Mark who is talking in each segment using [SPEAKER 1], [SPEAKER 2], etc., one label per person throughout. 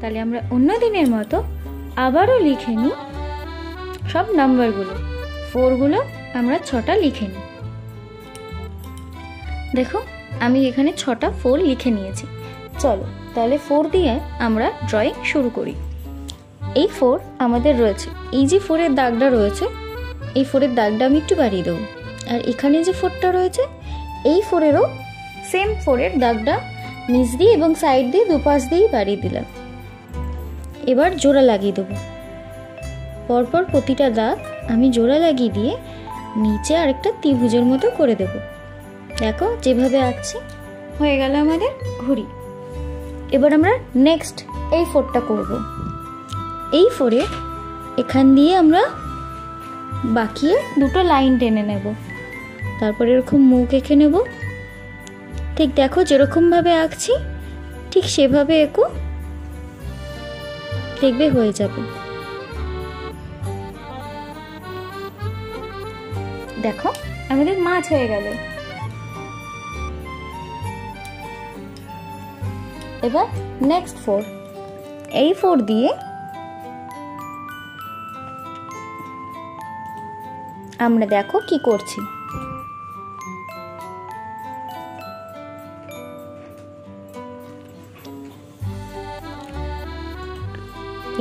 [SPEAKER 1] তাহলে আমরা অন্য দিনের মতো আবারও লিখে নিই সব নাম্বারগুলো। 4গুলো আমরা 6টা লিখে নিই। দেখো আমি এখানে 6টা 4 লিখে নিয়েছি। চলো তাহলে 4 দিয়ে আমরা ড্রয়িং শুরু করি। এই 4 আমাদের রয়েছে, এই যে 4-এর দাগটা রয়েছে, এই 4-এর দাগটা আমি একটু বাড়িয়ে দেবো। আর এখানে যে 4টা রয়েছে, এই 4-এরও সেম 4-এর দাগটা নিচ দিয়ে এবং সাইড দিয়ে দুপাশ দিয়েই বাড়িয়ে দিলাম। এবার জোড়া লাগিয়ে দেবো। পরপর প্রতিটা দাগ আমি জোড়া লাগিয়ে দিয়ে নিচে আরেকটা ত্রিভুজের মতো করে দেব। দেখো যেভাবে আঁকছি, হয়ে গেল আমাদের ঘুড়ি। এবার আমরা নেক্সট এই 4টা করব। এই 4-এ এখান দিয়ে আমরা বাঁকিয়ে দুটো লাইন টেনে নেব। তারপর এরকম মুখ এঁকে নেব। ঠিক দেখো যেরকমভাবে আঁকছি ঠিক সেভাবে এঁকো, দেখবে হয়ে যাবে। দেখো আমাদের মাছ হয়ে গেল। এবার নেক্সট 4, এই 4 দিয়ে আমরা দেখো কি করছি।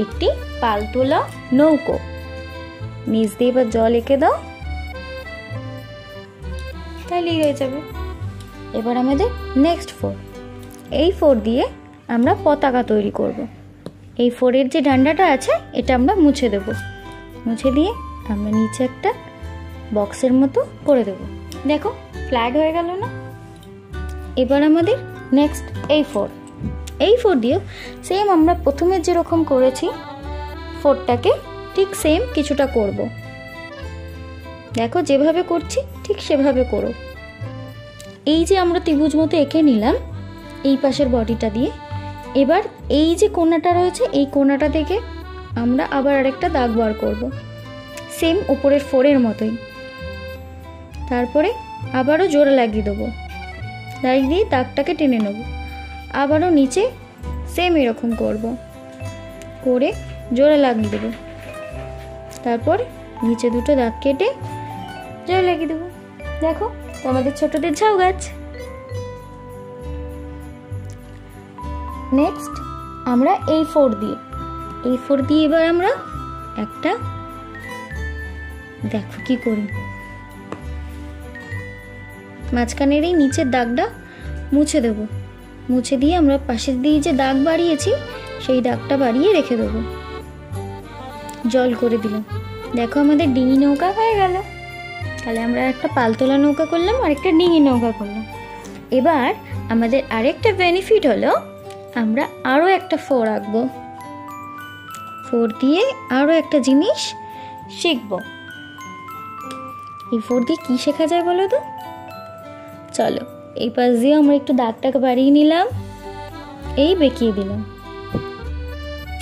[SPEAKER 1] একটি পালতোলা নৌকো, নিচ দিয়ে এবার জল এঁকে দাও, তাহলেই হয়ে যাবে। এবার আমাদের নেক্সট 4, এই 4 দিয়ে আমরা পতাকা তৈরি করব। এই 4-এর যে ডান্ডাটা আছে এটা আমরা মুছে দেব। মুছে দিয়ে আমরা নিচে একটা বক্সের মতো করে দেব। দেখো ফ্ল্যাগ হয়ে গেল না? এবার আমাদের নেক্সট এই 4, এই 4 দিয়ে সেম আমরা প্রথমে যেরকম করেছি 4টাকে ঠিক সেম কিছুটা করব। দেখো যেভাবে করছি ঠিক সেভাবে করো। এই যে আমরা ত্রিভুজ মতো এঁকে নিলাম এই পাশের বডিটা দিয়ে, এবার এই যে কোণাটা রয়েছে এই কোণাটা থেকে আমরা আবার আরেকটা দাগ বার করব, সেম উপরের 4-এর মতোই। তারপরে আবারও জোড়া লাগিয়ে দেবো, লাগিয়ে দিয়ে দাগটাকে টেনে নেব। আবারও নিচে সেম এরকম করব, করে জোড়া লাগিয়ে দেবো। তারপর নিচে দুটো দাগ কেটে জোড়া লাগিয়ে দেবো। দেখো তো আমাদের ছোটদের ঝাউ গাছ। নেক্সট আমরা এই 4 দিয়ে এবার আমরা একটা, দেখো কি করি, মাঝখানের এই নিচের দাগটা মুছে দেব। মুছে দিয়ে আমরা পাশের দিয়ে যে দাগ বাড়িয়েছি সেই দাগটা বাড়িয়ে রেখে দেবো, জল করে দিলাম। দেখো আমাদের ডিঙি নৌকা হয়ে গেল। তাহলে আমরা একটা পালতোলা নৌকা করলাম আর একটা ডিঙি নৌকা করলাম। এবার আমাদের আরেকটা বেনিফিট হলো আমরা আরও একটা 4 আঁকবো। 4 দিয়ে আরও একটা জিনিস শিখব। এই 4 দিয়ে কি শেখা যায় বলো তো? চলো এই পাশ দিয়ে আমরা একটু দাগটাকে বাড়িয়ে নিলাম, এই বেঁকিয়ে দিলাম।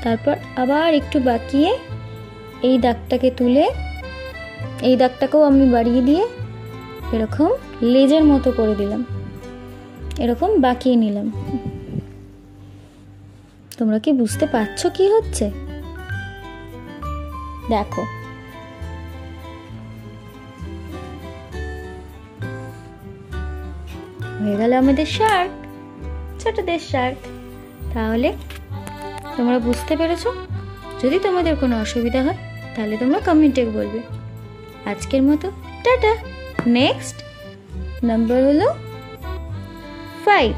[SPEAKER 1] তারপর আবার একটু বাঁকিয়ে এই দাগটাকে তুলে এই দাগটাকেও আমি বাড়িয়ে দিয়ে এরকম লেজের মতো করে দিলাম, এরকম বাঁকিয়ে নিলাম। তোমরা কি বুঝতে পারছো কি হচ্ছে? দেখো হয়ে গেল আমাদের শার্ক, ছোটদের শার্ক। তাহলে তোমরা বুঝতে পেরেছো? যদি তোমাদের কোনো অসুবিধা হয় তাহলে তোমরা কমেন্টে বলবে। আজকের মতো টাটা। নেক্সট নাম্বার হলো 5।